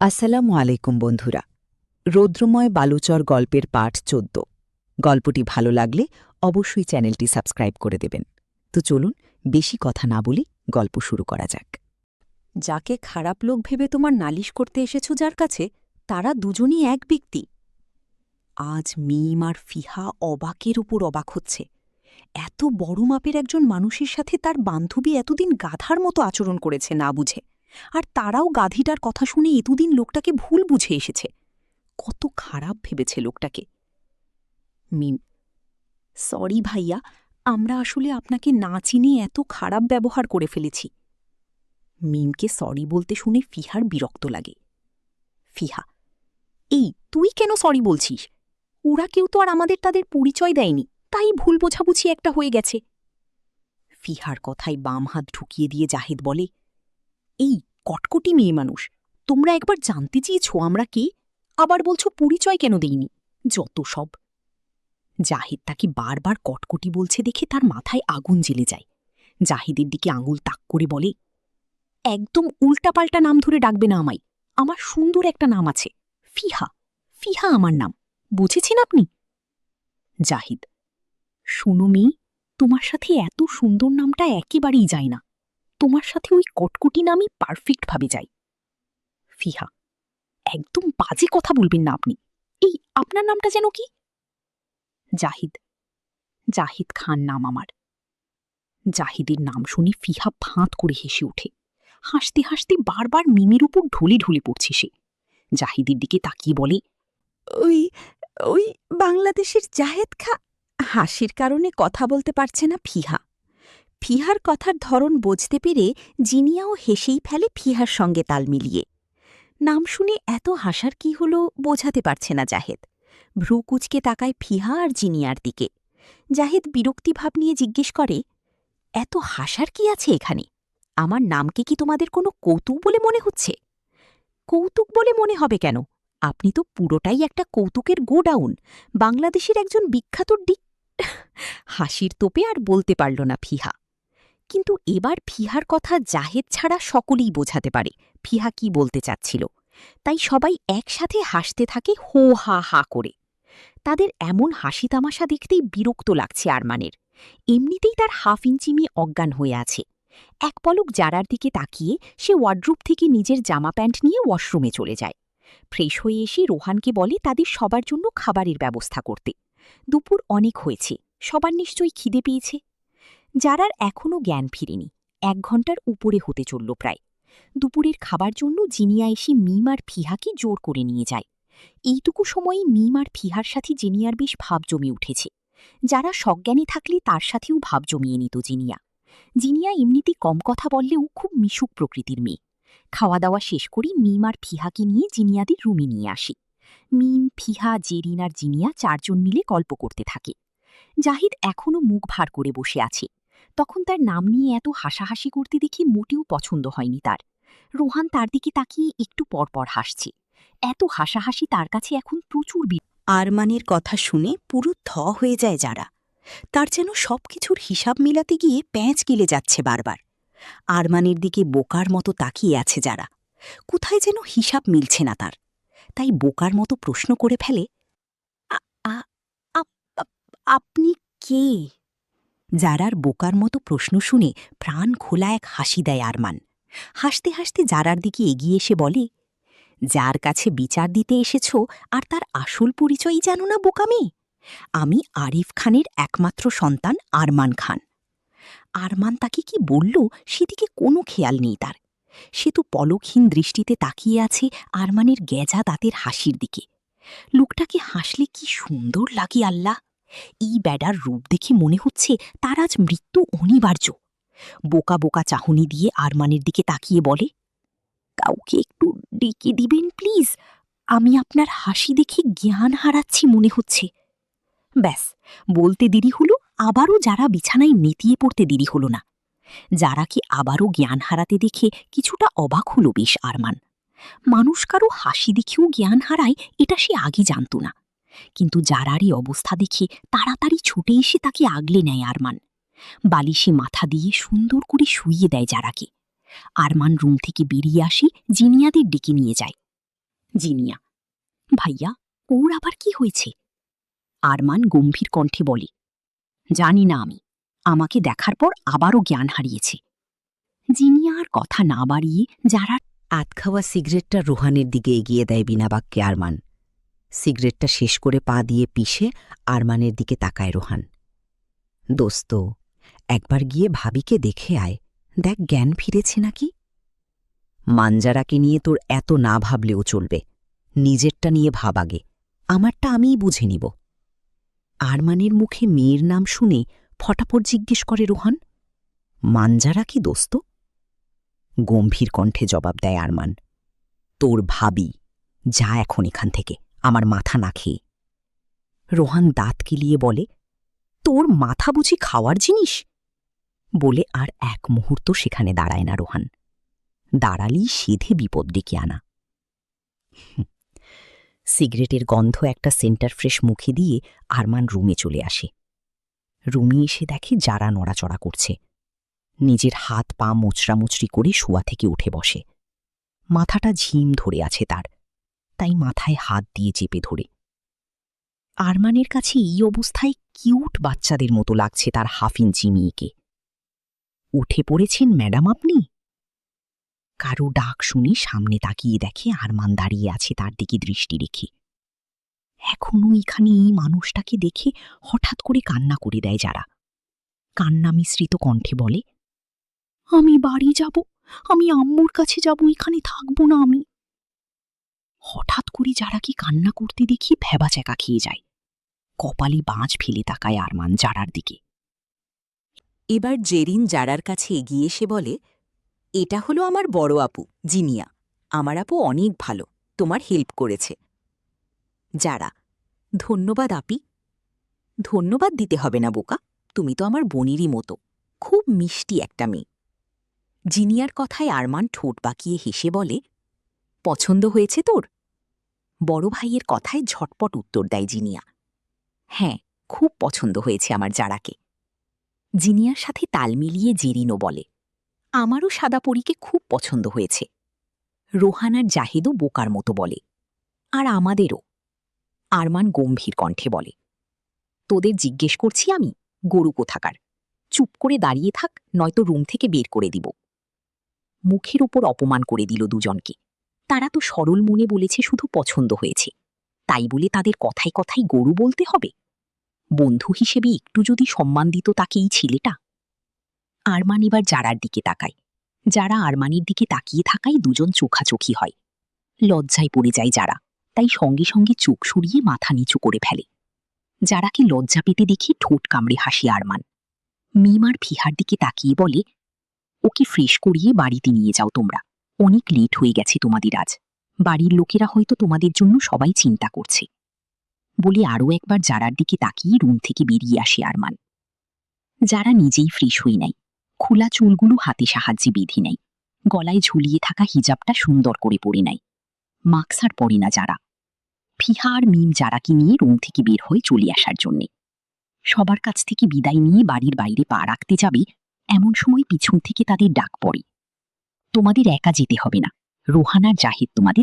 আসসালামু আলাইকুম বন্ধুরা। রৌদ্রময় বালুচর গল্পের পাঠ ১৪। গল্পটি ভালো লাগলে অবশ্যই চ্যানেলটি সাবস্ক্রাইব করে দেবেন। তো চলুন বেশি কথা না বলি গল্প শুরু করা যাক। যাকে খারাপ লোক ভেবে তোমার নালিশ করতে এসেছ যার কাছে, তারা দুজনই এক ব্যক্তি। আজ মিম আর ফিহা অবাকের উপর অবাক হচ্ছে। এত বড় মাপের একজন মানুষের সাথে তার বান্ধবী এতদিন গাধার মতো আচরণ করেছে না বুঝে, আর তারাও গাধিটার কথা শুনে এতদিন লোকটাকে ভুল বুঝে এসেছে। কত খারাপ ভেবেছে লোকটাকে। মিম: সরি ভাইয়া, আমরা আসলে আপনাকে না চিনে এত খারাপ ব্যবহার করে ফেলেছি। মিমকে সরি বলতে শুনে ফিহার বিরক্ত লাগে। ফিহা: এই তুই কেন সরি বলছিস? ওরা কেউ তো আর আমাদের তাদের পরিচয় দেয়নি, তাই ভুল বোঝাবুঝি একটা হয়ে গেছে। ফিহার কথায় বাম হাত ঢুকিয়ে দিয়ে জাহিদ বলে, এই কটকটি মেয়ে মানুষ, তোমরা একবার জানতে চেয়েছ আমরা কে, আবার বলছো পরিচয় কেন দেইনি? যত সব। জাহিদ তাকে বারবার কটকটি বলছে দেখে তার মাথায় আগুন জ্বেলে যায়। জাহিদের দিকে আঙুল তাক করে বলে, একদম উল্টাপাল্টা নাম ধরে ডাকবে না আমায়। আমার সুন্দর একটা নাম আছে, ফিহা। ফিহা আমার নাম, বুঝেছেন আপনি? জাহিদ: শুনো মেয়ে, তোমার সাথে এত সুন্দর নামটা একেবারেই যায় না। তোমার সাথে ওই কটকটি নামই পারফেক্টভাবে যায়। ফিহা: একদম বাজে কথা বলবেন না আপনি। এই আপনার নামটা যেন কি? জাহিদ: জাহিদ খান নাম আমার। জাহিদের নাম শুনে ফিহা ফাঁত করে হেসে ওঠে। হাসতে হাসতে বারবার মিমের উপর ঢলে ঢলে পড়ছে সে। জাহিদের দিকে তাকিয়ে বলে, ওই ওই বাংলাদেশের জাহেদ খা। হাসির কারণে কথা বলতে পারছে না ফিহা। ফিহার কথার ধরন বুঝতে পেরে জিনিয়াও হেসেই ফেলে ফিহার সঙ্গে তাল মিলিয়ে। নাম শুনে এত হাসার কি হলো বোঝাতে পারছে না জাহেদ। ভ্রু কুচকে তাকায় ফিহা আর জিনিয়ার দিকে। জাহেদ বিরক্তিভাব নিয়ে জিজ্ঞেস করে, এত হাসার কি আছে এখানে? আমার নামকে কি তোমাদের কোনো কৌতুক বলে মনে হচ্ছে? কৌতুক বলে মনে হবে কেন? আপনি তো পুরোটাই একটা কৌতুকের গোডাউন, বাংলাদেশের একজন বিখ্যাত হাসির তোপে আর বলতে পারল না ফিহা। কিন্তু এবার ফিহার কথা জাহেদ ছাড়া সকলেই বোঝাতে পারে ফিহা কি বলতে চাচ্ছিল, তাই সবাই একসাথে হাসতে থাকে হো হা হা করে। তাদের এমন হাসি তামাশা দেখতেই বিরক্ত লাগছে আরমানের। এমনিতেই তার হাফ ইঞ্চি মেয়ে অজ্ঞান হয়ে আছে। এক পলক জারার দিকে তাকিয়ে সে ওয়ার্ড্রোব থেকে নিজের জামা প্যান্ট নিয়ে ওয়াশরুমে চলে যায়। ফ্রেশ হয়ে এসে রোহানকে বলে তাদের সবার জন্য খাবারের ব্যবস্থা করতে। দুপুর অনেক হয়েছে, সবার নিশ্চয়ই খিদে পেয়েছে। জারার এখনও জ্ঞান ফিরেনি, ১ ঘণ্টার উপরে হতে চলল প্রায়। দুপুরের খাবার জন্য জিনিয়া এসে মিম আর ফিহাকে জোর করে নিয়ে যায়। এইটুকু সময়েই মিম আর ফিহার সাথে জিনিয়ার বেশ ভাব জমে উঠেছে। যারা সজ্ঞানী থাকলে তার সাথেও ভাব জমিয়ে নিত জিনিয়া। জিনিয়া এমনিতে কম কথা বললেও খুব মিশুক প্রকৃতির মেয়ে। খাওয়া দাওয়া শেষ করি মিম আর ফিহাকে নিয়ে জিনিয়াদের রুমে নিয়ে আসি। মিম, ফিহা, জেরিন আর জিনিয়া ৪ জন মিলে গল্প করতে থাকে। জাহিদ এখনও মুখ ভার করে বসে আছে। তখন তার নাম নিয়ে এত হাসাহাসি করতে দেখে মোটেও পছন্দ হয়নি তার। রোহান তার দিকে তাকিয়ে একটু পরপর হাসছে। এত হাসাহাসি তার কাছে এখন প্রচুর। আরমানের কথা শুনে পুরো থ হয়ে যায় যারা। তার যেন সবকিছুর হিসাব মিলাতে গিয়ে প্যাঁচ গিলে যাচ্ছে বারবার। আরমানের দিকে বোকার মতো তাকিয়ে আছে যারা। কোথায় যেন হিসাব মিলছে না তার, তাই বোকার মতো প্রশ্ন করে ফেলে, আপনি কে? জারার বোকার মতো প্রশ্ন শুনে প্রাণ খোলা এক হাসি দেয় আরমান। হাসতে হাসতে জারার দিকে এগিয়ে এসে বলে, যার কাছে বিচার দিতে এসেছ আর তার আসল পরিচয়ই জানো না বোকামি? আমি আরিফ খানের একমাত্র সন্তান আরমান খান। আরমান তাকে কি বলল সেদিকে কোনো খেয়াল নেই তার। সে তো পলকহীন দৃষ্টিতে তাকিয়ে আছে আরমানের গেজা দাঁতের হাসির দিকে। লোকটাকে হাসলে কি সুন্দর লাগে আল্লাহ! এই ব্যাডার রূপ দেখে মনে হচ্ছে তার আজ মৃত্যু অনিবার্য। বোকা বোকা চাহনি দিয়ে আরমানের দিকে তাকিয়ে বলে, কাউকে একটু ডেকে দিবেন প্লিজ, আমি আপনার হাসি দেখে জ্ঞান হারাচ্ছি মনে হচ্ছে। ব্যাস, বলতে দেরি হলো, আবারও যারা বিছানায় নেতিয়ে পড়তে দেরি হলো না। যারাকে আবারও জ্ঞান হারাতে দেখে কিছুটা অবাক হল বেশ আরমান। মানুষ কারো হাসি দেখেও জ্ঞান হারায় এটা সে আগে জানত না। কিন্তু যারারই অবস্থা দেখে তাড়াতাড়ি ছুটে এসে তাকে আগলে নেয় আরমান। বালিশে মাথা দিয়ে সুন্দর করে শুইয়ে দেয় যারাকে। আরমান রুম থেকে বেরিয়ে আসি জিনিয়াদের ডেকে নিয়ে যায়। জিনিয়া: ভাইয়া, ওর আবার কি হয়েছে? আরমান গম্ভীর কণ্ঠে বলে, জানি না আমি, আমাকে দেখার পর আবারও জ্ঞান হারিয়েছে। জিনিয়া আর কথা না বাড়িয়ে যারা আধখাওয়া সিগারেটটা রোহানের দিকে এগিয়ে দেয় বিনা বাক্যে আরমান। সিগারেটটা শেষ করে পা দিয়ে পিষে আরমানের দিকে তাকায় রোহান। দোস্ত, একবার গিয়ে ভাবিকে দেখে আয়, দেখ জ্ঞান ফিরেছে নাকি। মাঞ্জারাকে নিয়ে তোর এত না ভাবলেও চলবে, নিজেরটা নিয়ে ভাব আগে, আমারটা আমিই বুঝে নিব। আরমানের মুখে মেয়ের নাম শুনে ফটাফট জিজ্ঞেস করে রোহান, মাঞ্জারা কি দোস্ত? গম্ভীর কণ্ঠে জবাব দেয় আরমান, তোর ভাবি। যা এখন এখান থেকে, আমার মাথা না খেয়ে। রোহান দাঁত কিলিয়ে বলে, তোর মাথা বুঝি খাওয়ার জিনিস? বলে আর এক মুহূর্ত সেখানে দাঁড়ায় না রোহান। দাঁড়ালেই সিধে বিপদ ডেকে আনা। সিগারেটের গন্ধ একটা সেন্টার ফ্রেশ মুখে দিয়ে আরমান রুমে চলে আসে। রুমে এসে দেখে যারা নড়াচড়া করছে। নিজের হাত পা মোচড়ামুচড়ি করে শোয়া থেকে উঠে বসে। মাথাটা ঝিম ধরে আছে তার, তাই মাথায় হাত দিয়ে চেপে ধরে। আরমানের কাছে এই অবস্থায় কিউট বাচ্চাদের মতো লাগছে তার হাফ ইঞ্চি মেয়েকে। উঠে পড়েছেন ম্যাডাম আপনি? কারো ডাক শুনে সামনে তাকিয়ে দেখে আরমান দাঁড়িয়ে আছে তার দিকে দৃষ্টি রেখে। এখনও এখানে এই মানুষটাকে দেখে হঠাৎ করে কান্না করে দেয় যারা। কান্না মিশ্রিত কণ্ঠে বলে, আমি বাড়ি যাব, আমি আম্মুর কাছে যাব, এখানে থাকব না আমি। হঠাৎ করে যারাকে কান্না করতে দেখি ভ্যাবাচ্যাকা খেয়ে যায়। কপালে বাজ ফেলে তাকায় আরমান জারার দিকে। এবার জেরিন জারার কাছে এগিয়ে এসে বলে, এটা হলো আমার বড় আপু জিনিয়া। আমার আপু অনেক ভালো, তোমার হেল্প করেছে। যারা: ধন্যবাদ আপি। ধন্যবাদ দিতে হবে না বোকা, তুমি তো আমার বোনেরই মতো, খুব মিষ্টি একটা মেয়ে। জিনিয়ার কথায় আরমান ঠোঁট বাঁকিয়ে হেসে বলে, পছন্দ হয়েছে তোর? বড় ভাইয়ের কথায় ঝটপট উত্তর দেয় জিনিয়া, হ্যাঁ, খুব পছন্দ হয়েছে আমার জারাকে। জিনিয়ার সাথে তাল মিলিয়ে জেরিনও বলে, আমারও সাদা পরীকে খুব পছন্দ হয়েছে। রোহান আর জাহিদও বোকার মতো বলে, আর আমাদেরও। আরমান গম্ভীর কণ্ঠে বলে, তোদের জিজ্ঞেস করছি আমি, গরু কোথাকার? চুপ করে দাঁড়িয়ে থাক, নয়তো রুম থেকে বের করে দিব। মুখের ওপর অপমান করে দিল দুজনকে। তারা তো সরল মনে বলেছে শুধু পছন্দ হয়েছে, তাই বলে তাদের কথায় কথায় গরু বলতে হবে? বন্ধু হিসেবে একটু যদি সম্মান দিত তাকে এই ছেলেটা। আরমান এবার জারার দিকে তাকায়। যারা আরমানের দিকে তাকিয়ে থাকায় দুজন চোখাচোখি হয়। লজ্জায় পড়ে যায় যারা, তাই সঙ্গে সঙ্গে চোখ সরিয়ে মাথা নিচু করে ফেলে। যারাকে লজ্জা পেতে দেখে ঠোঁট কামড়ে হাসি আরমান। মিম আর ফিহার দিকে তাকিয়ে বলে, ওকে ফ্রেশ করিয়ে বাড়িতে নিয়ে যাও তোমরা, অনেক লেট হয়ে গেছে তোমাদের আজ। বাড়ির লোকেরা হয়তো তোমাদের জন্য সবাই চিন্তা করছে। বলে আরও একবার জারার দিকে তাকিয়ে রুম থেকে বেরিয়ে আসে আরমান। যারা নিজেই ফ্রেশ হয়ে নেয়, খোলা চুলগুলো হাতে সাহায্যে বেঁধে নেয়, গলায় ঝুলিয়ে থাকা হিজাবটা সুন্দর করে পরে নেয়। মাস্ক আর পরে না যারা। ফিহা আর মিম যারাকে নিয়ে রুম থেকে বের হয়ে চলে আসার জন্যে। সবার কাছ থেকে বিদায় নিয়ে বাড়ির বাইরে পা রাখতে যাবে, এমন সময় পিছন থেকে তাদের ডাক পড়ে, তোমাদের একা যেতে হবে না, রোহান আর জাহিদ তোমাদের